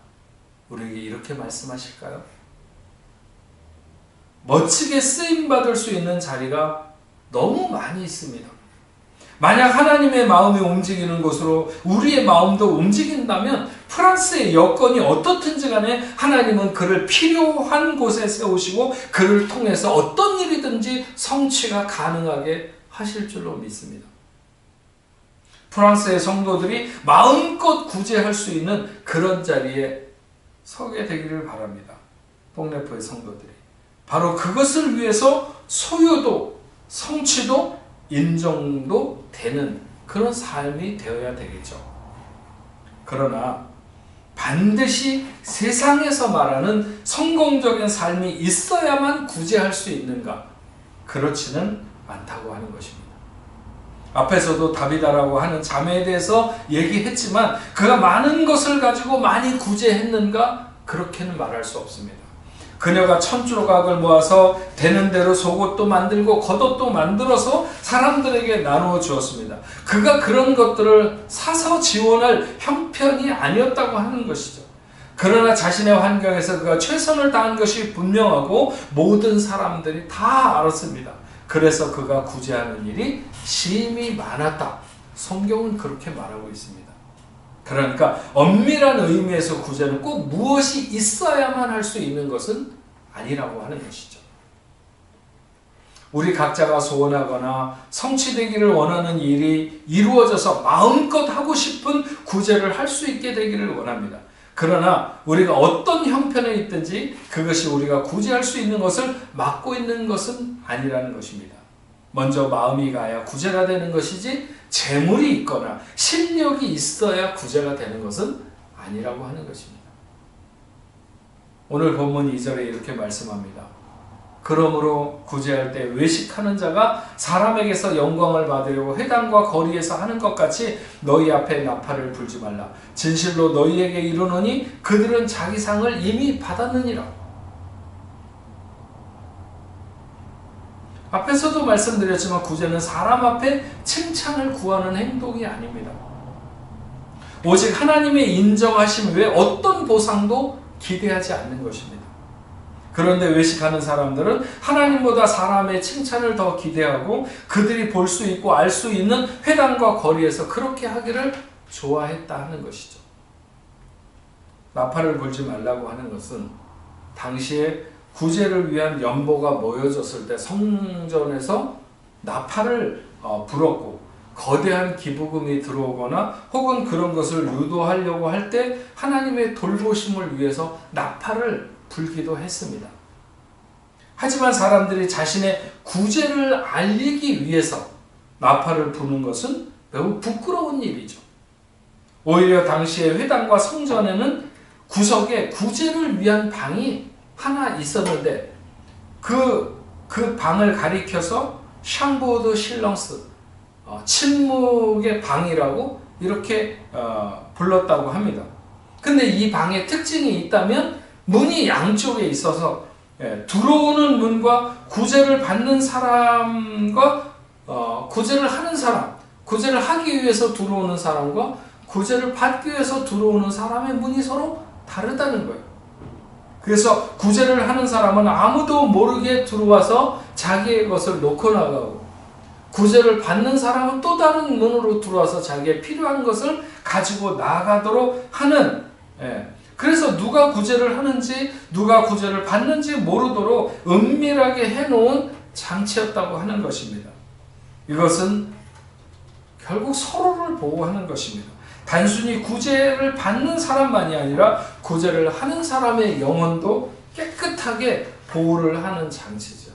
우리에게 이렇게 말씀하실까요? 멋지게 쓰임받을 수 있는 자리가 너무 많이 있습니다. 만약 하나님의 마음이 움직이는 곳으로 우리의 마음도 움직인다면 프랑스의 여건이 어떻든지 간에 하나님은 그를 필요한 곳에 세우시고 그를 통해서 어떤 일이든지 성취가 가능하게 하실 줄로 믿습니다. 프랑스의 성도들이 마음껏 구제할 수 있는 그런 자리에 서게 되기를 바랍니다. 뽕네포의 성도들이. 바로 그것을 위해서 소유도 성취도 인정도 되는 그런 삶이 되어야 되겠죠. 그러나 반드시 세상에서 말하는 성공적인 삶이 있어야만 구제할 수 있는가? 그렇지는 않다고 하는 것입니다. 앞에서도 다비다라고 하는 자매에 대해서 얘기했지만 그가 많은 것을 가지고 많이 구제했는가? 그렇게는 말할 수 없습니다. 그녀가 천조각을 모아서 되는 대로 속옷도 만들고 겉옷도 만들어서 사람들에게 나누어 주었습니다. 그가 그런 것들을 사서 지원할 형편이 아니었다고 하는 것이죠. 그러나 자신의 환경에서 그가 최선을 다한 것이 분명하고 모든 사람들이 다 알았습니다. 그래서 그가 구제하는 일이 심히 많았다. 성경은 그렇게 말하고 있습니다. 그러니까 엄밀한 의미에서 구제는 꼭 무엇이 있어야만 할 수 있는 것은 아니라고 하는 것이죠. 우리 각자가 소원하거나 성취되기를 원하는 일이 이루어져서 마음껏 하고 싶은 구제를 할 수 있게 되기를 원합니다. 그러나 우리가 어떤 형편에 있든지 그것이 우리가 구제할 수 있는 것을 막고 있는 것은 아니라는 것입니다. 먼저 마음이 가야 구제가 되는 것이지 재물이 있거나 실력이 있어야 구제가 되는 것은 아니라고 하는 것입니다. 오늘 본문 2절에 이렇게 말씀합니다. 그러므로 구제할 때 외식하는 자가 사람에게서 영광을 받으려고 회당과 거리에서 하는 것 같이 너희 앞에 나팔을 불지 말라. 진실로 너희에게 이르노니 그들은 자기 상을 이미 받았느니라. 앞에서도 말씀드렸지만 구제는 사람 앞에 칭찬을 구하는 행동이 아닙니다. 오직 하나님의 인정하심 외에 어떤 보상도 기대하지 않는 것입니다. 그런데 외식하는 사람들은 하나님보다 사람의 칭찬을 더 기대하고 그들이 볼 수 있고 알 수 있는 회당과 거리에서 그렇게 하기를 좋아했다 하는 것이죠. 나팔을 불지 말라고 하는 것은 당시에 구제를 위한 연보가 모여졌을 때 성전에서 나팔을 불었고 거대한 기부금이 들어오거나 혹은 그런 것을 유도하려고 할 때 하나님의 돌보심을 위해서 나팔을 불기도 했습니다. 하지만 사람들이 자신의 구제를 알리기 위해서 나팔을 부는 것은 매우 부끄러운 일이죠. 오히려 당시에 회당과 성전에는 구석에 구제를 위한 방이 하나 있었는데 그 방을 가리켜서 샹보드 실렁스 침묵의 방이라고 이렇게 불렀다고 합니다. 근데 이 방의 특징이 있다면 문이 양쪽에 있어서 들어오는 문과 구제를 받는 사람과 구제를 하는 사람, 구제를 하기 위해서 들어오는 사람과 구제를 받기 위해서 들어오는 사람의 문이 서로 다르다는 거예요. 그래서 구제를 하는 사람은 아무도 모르게 들어와서 자기의 것을 놓고 나가고, 구제를 받는 사람은 또 다른 문으로 들어와서 자기의 필요한 것을 가지고 나가도록 하는, 그래서 누가 구제를 하는지 누가 구제를 받는지 모르도록 은밀하게 해놓은 장치였다고 하는 것입니다. 이것은 결국 서로를 보호하는 것입니다. 단순히 구제를 받는 사람만이 아니라 구제를 하는 사람의 영혼도 깨끗하게 보호를 하는 장치죠.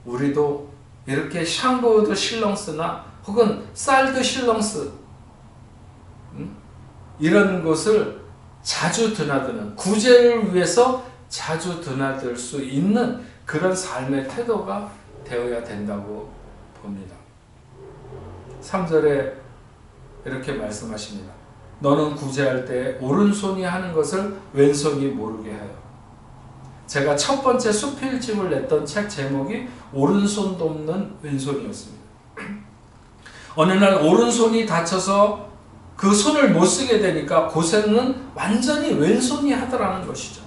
우리도 이렇게 샹보드 실렁스나 혹은 살드 실렁스 이런 것을 자주 드나드는, 구제를 위해서 자주 드나들 수 있는 그런 삶의 태도가 되어야 된다고 봅니다. 3절에 이렇게 말씀하십니다. 너는 구제할 때 오른손이 하는 것을 왼손이 모르게 하여. 제가 첫 번째 수필집을 냈던 책 제목이 오른손 돕는 왼손이었습니다. 어느 날 오른손이 다쳐서 그 손을 못 쓰게 되니까 고생은 완전히 왼손이 하더라는 것이죠.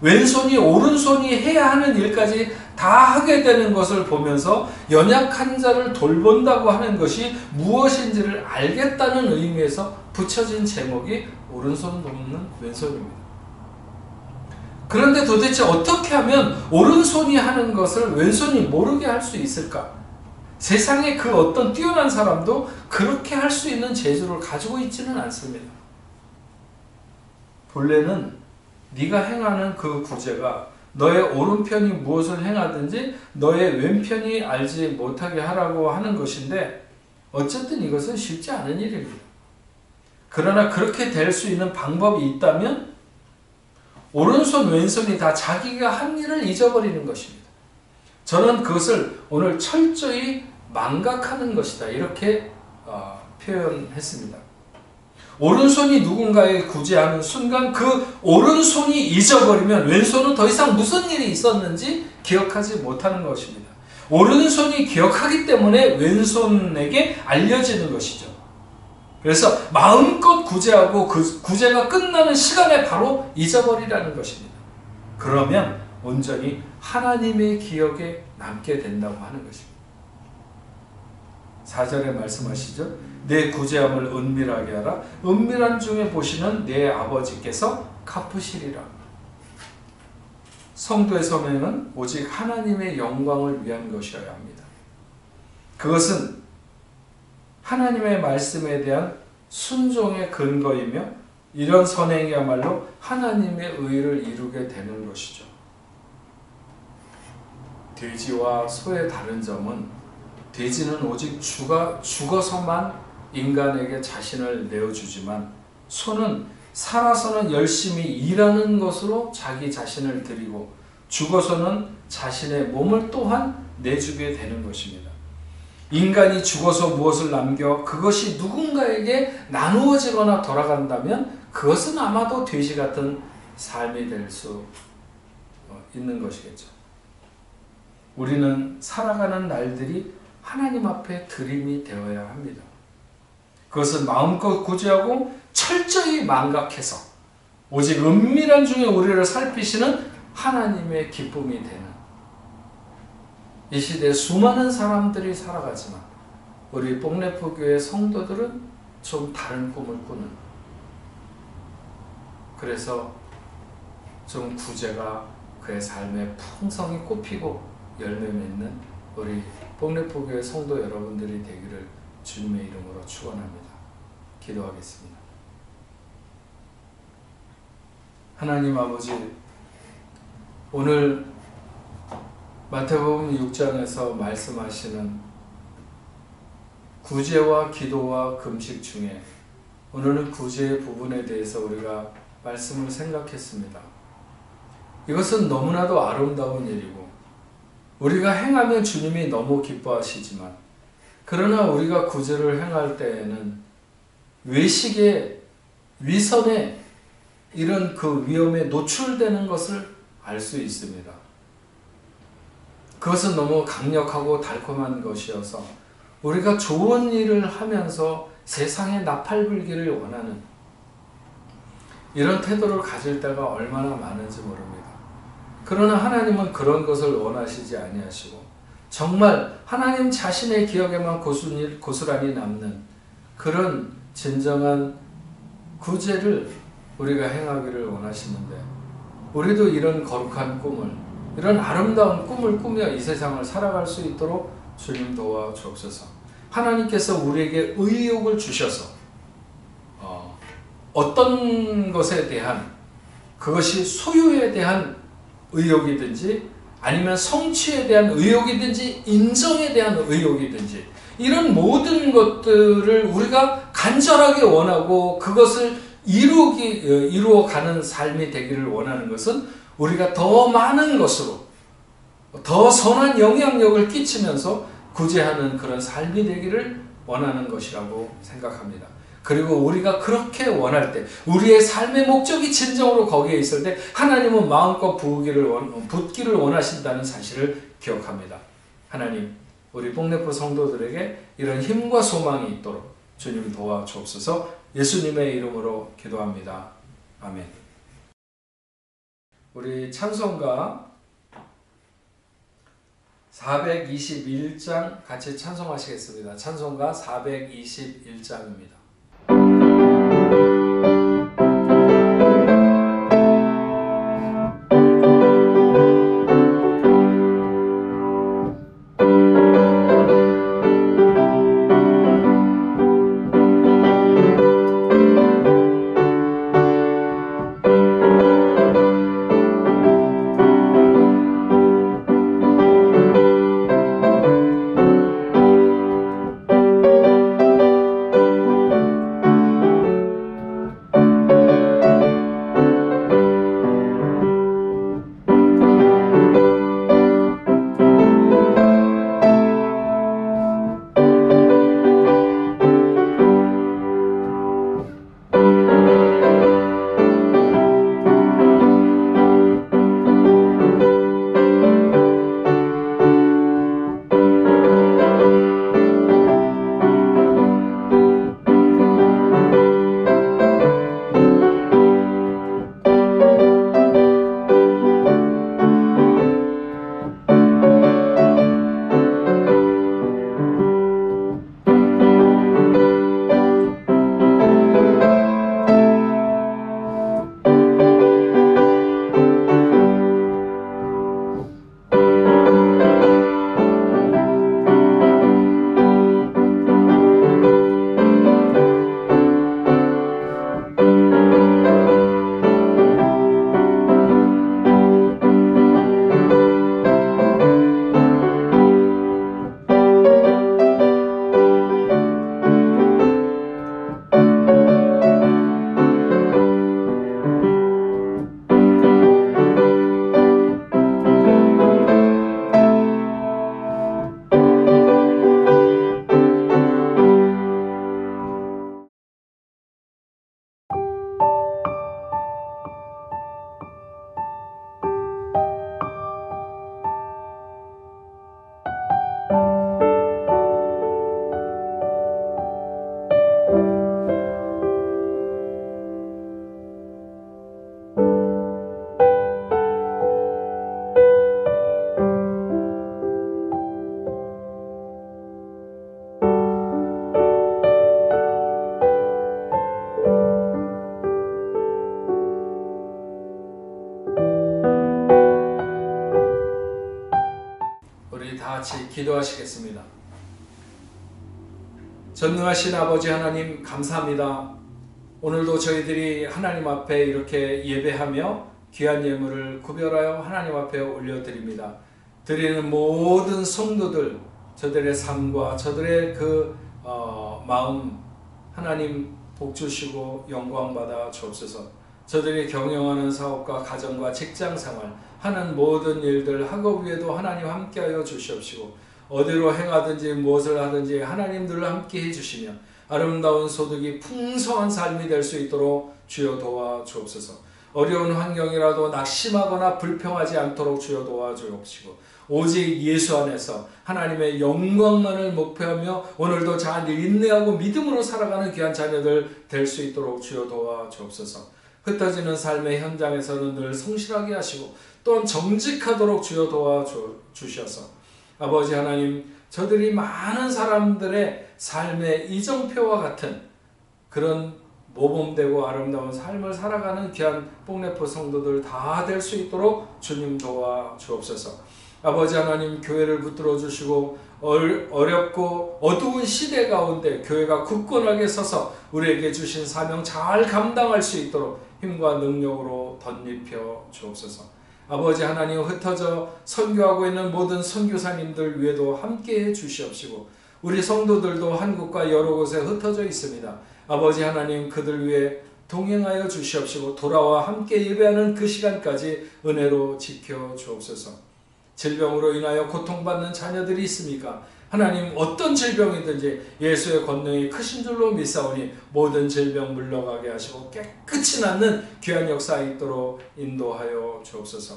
왼손이 오른손이 해야 하는 일까지 다 하게 되는 것을 보면서 연약한 자를 돌본다고 하는 것이 무엇인지를 알겠다는 의미에서 붙여진 제목이 오른손 돕는 왼손입니다. 그런데 도대체 어떻게 하면 오른손이 하는 것을 왼손이 모르게 할 수 있을까? 세상에 그 어떤 뛰어난 사람도 그렇게 할 수 있는 재주를 가지고 있지는 않습니다. 본래는 네가 행하는 그 구제가 너의 오른편이 무엇을 행하든지 너의 왼편이 알지 못하게 하라고 하는 것인데, 어쨌든 이것은 쉽지 않은 일입니다. 그러나 그렇게 될 수 있는 방법이 있다면 오른손 왼손이 다 자기가 한 일을 잊어버리는 것입니다. 저는 그것을 오늘 철저히 망각하는 것이다, 이렇게 표현했습니다. 오른손이 누군가에게 구제하는 순간 그 오른손이 잊어버리면 왼손은 더 이상 무슨 일이 있었는지 기억하지 못하는 것입니다. 오른손이 기억하기 때문에 왼손에게 알려지는 것이죠. 그래서 마음껏 구제하고 그 구제가 끝나는 시간에 바로 잊어버리라는 것입니다. 그러면 온전히 하나님의 기억에 남게 된다고 하는 것입니다. 4절에 말씀하시죠. 내 구제함을 은밀하게 하라. 은밀한 중에 보시는 내 아버지께서 갚으시리라. 성도의 섬에는 오직 하나님의 영광을 위한 것이어야 합니다. 그것은 하나님의 말씀에 대한 순종의 근거이며, 이런 선행이야말로 하나님의 의를 이루게 되는 것이죠. 돼지와 소의 다른 점은, 돼지는 오직 죽어서만 인간에게 자신을 내어주지만, 소는 살아서는 열심히 일하는 것으로 자기 자신을 드리고 죽어서는 자신의 몸을 또한 내주게 되는 것입니다. 인간이 죽어서 무엇을 남겨 그것이 누군가에게 나누어지거나 돌아간다면 그것은 아마도 돼지 같은 삶이 될 수 있는 것이겠죠. 우리는 살아가는 날들이 하나님 앞에 드림이 되어야 합니다. 그것은 마음껏 구제하고 철저히 망각해서 오직 은밀한 중에 우리를 살피시는 하나님의 기쁨이 되는, 이 시대에 수많은 사람들이 살아가지만 우리 뽕레프 교회 성도들은 좀 다른 꿈을 꾸는, 그래서 좀 구제가 그의 삶에 풍성히 꽃피고 열매 맺는 우리 뽕레프 교회 성도 여러분들이 되기를 주님의 이름으로 축원합니다. 기도하겠습니다. 하나님 아버지, 오늘 마태복음 6장에서 말씀하시는 구제와 기도와 금식 중에 오늘은 구제의 부분에 대해서 우리가 말씀을 생각했습니다. 이것은 너무나도 아름다운 일이고 우리가 행하면 주님이 너무 기뻐하시지만, 그러나 우리가 구제를 행할 때에는 외식의 위선의 이런 그 위험에 노출되는 것을 알 수 있습니다. 그것은 너무 강력하고 달콤한 것이어서 우리가 좋은 일을 하면서 세상에 나팔불기를 원하는 이런 태도를 가질 때가 얼마나 많은지 모릅니다. 그러나 하나님은 그런 것을 원하시지 아니하시고 정말 하나님 자신의 기억에만 고스란히 남는 그런 진정한 구제를 우리가 행하기를 원하시는데, 우리도 이런 거룩한 꿈을, 이런 아름다운 꿈을 꾸며 이 세상을 살아갈 수 있도록 주님 도와주옵소서. 하나님께서 우리에게 의욕을 주셔서 어떤 것에 대한, 그것이 소유에 대한 의욕이든지 아니면 성취에 대한 의욕이든지 인정에 대한 의욕이든지 이런 모든 것들을 우리가 간절하게 원하고 그것을 이루어가는 삶이 되기를 원하는 것은 우리가 더 많은 것으로 더 선한 영향력을 끼치면서 구제하는 그런 삶이 되기를 원하는 것이라고 생각합니다. 그리고 우리가 그렇게 원할 때, 우리의 삶의 목적이 진정으로 거기에 있을 때 하나님은 마음껏 붙기를 원하신다는 사실을 기억합니다. 하나님, 우리 뽕네프 성도들에게 이런 힘과 소망이 있도록 주님 도와주옵소서. 예수님의 이름으로 기도합니다. 아멘. 우리 찬송가 421장 같이 찬송하시겠습니다. 찬송가 421장입니다. 같이 기도하시겠습니다. 전능하신 아버지 하나님, 감사합니다. 오늘도 저희들이 하나님 앞에 이렇게 예배하며 귀한 예물을 구별하여 하나님 앞에 올려드립니다. 드리는 모든 성도들, 저들의 삶과 저들의 마음 하나님 복 주시고 영광 받아 주옵소서. 저들이 경영하는 사업과 가정과 직장생활 하는 모든 일들, 학업 위에도 하나님 함께하여 주시옵시고, 어디로 행하든지 무엇을 하든지 하나님 늘 함께 해주시며 아름다운 소득이 풍성한 삶이 될 수 있도록 주여 도와주옵소서. 어려운 환경이라도 낙심하거나 불평하지 않도록 주여 도와주옵시고 오직 예수 안에서 하나님의 영광만을 목표하며 오늘도 잘 인내하고 믿음으로 살아가는 귀한 자녀들 될 수 있도록 주여 도와주옵소서. 흩어지는 삶의 현장에서는 늘 성실하게 하시고 또한 정직하도록 주여 도와주셔서 아버지 하나님, 저들이 많은 사람들의 삶의 이정표와 같은 그런 모범되고 아름다운 삶을 살아가는 귀한 뽕네포 성도들 다 될 수 있도록 주님 도와주옵소서. 아버지 하나님, 교회를 붙들어 주시고 어렵고 어두운 시대 가운데 교회가 굳건하게 서서 우리에게 주신 사명 잘 감당할 수 있도록 힘과 능력으로 덧입혀 주옵소서. 아버지 하나님, 흩어져 선교하고 있는 모든 선교사님들 위에도 함께해 주시옵시고 우리 성도들도 한국과 여러 곳에 흩어져 있습니다. 아버지 하나님, 그들 위해 동행하여 주시옵시고 돌아와 함께 예배하는 그 시간까지 은혜로 지켜 주옵소서. 질병으로 인하여 고통받는 자녀들이 있습니까? 하나님, 어떤 질병이든지 예수의 권능이 크신 줄로 믿사오니 모든 질병 물러가게 하시고 깨끗이 낫는 귀한 역사 있도록 인도하여 주옵소서.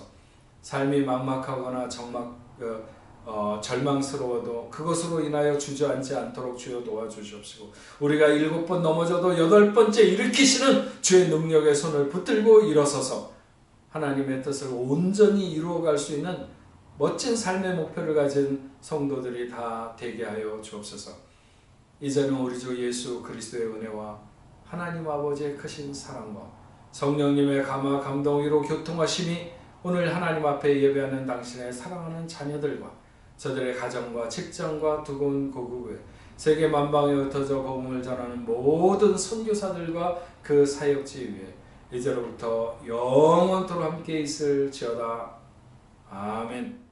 삶이 막막하거나 절망스러워도 그것으로 인하여 주저앉지 않도록 주여 도와주시옵시고 우리가 7번 넘어져도 8번째 일으키시는 주의 능력의 손을 붙들고 일어서서 하나님의 뜻을 온전히 이루어갈 수 있는 멋진 삶의 목표를 가진 성도들이 다 되게 하여 주옵소서. 이제는 우리 주 예수 그리스도의 은혜와 하나님 아버지의 크신 사랑과 성령님의 감화 감동으로 교통하심이 오늘 하나님 앞에 예배하는 당신의 사랑하는 자녀들과 저들의 가정과 직장과 두고온 고국에 세계 만방에 흩어져 복음을 전하는 모든 선교사들과 그 사역지 위에 이제로부터 영원토록 함께 있을지어다. 아멘.